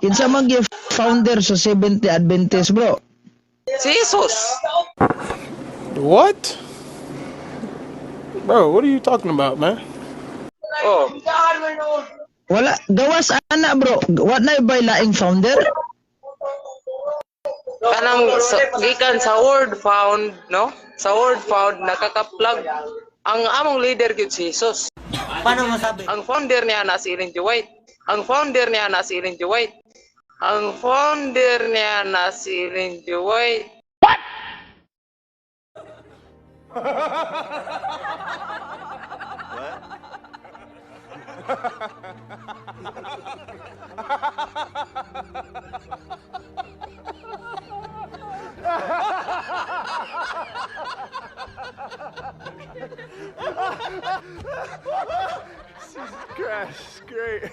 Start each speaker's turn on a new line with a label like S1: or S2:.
S1: Kinsa man gyud founder sa Seventh-day Adventist, bro?
S2: Si Jesus.
S3: What? Bro, what are you talking about, man?
S2: Oh,
S1: Wala gawas ana, bro. What na ba laing founder?
S2: kanang gikan sa word found, no? Sa word found nakaka-plug ang among leader gyud si Jesus.
S4: Paano masabi?
S2: Ang founder niya na si Ellen G. White. Ang founder niya na si Ellen G. White. Ang founder niya na si Ellen G. White.
S3: Jesus Christ, great.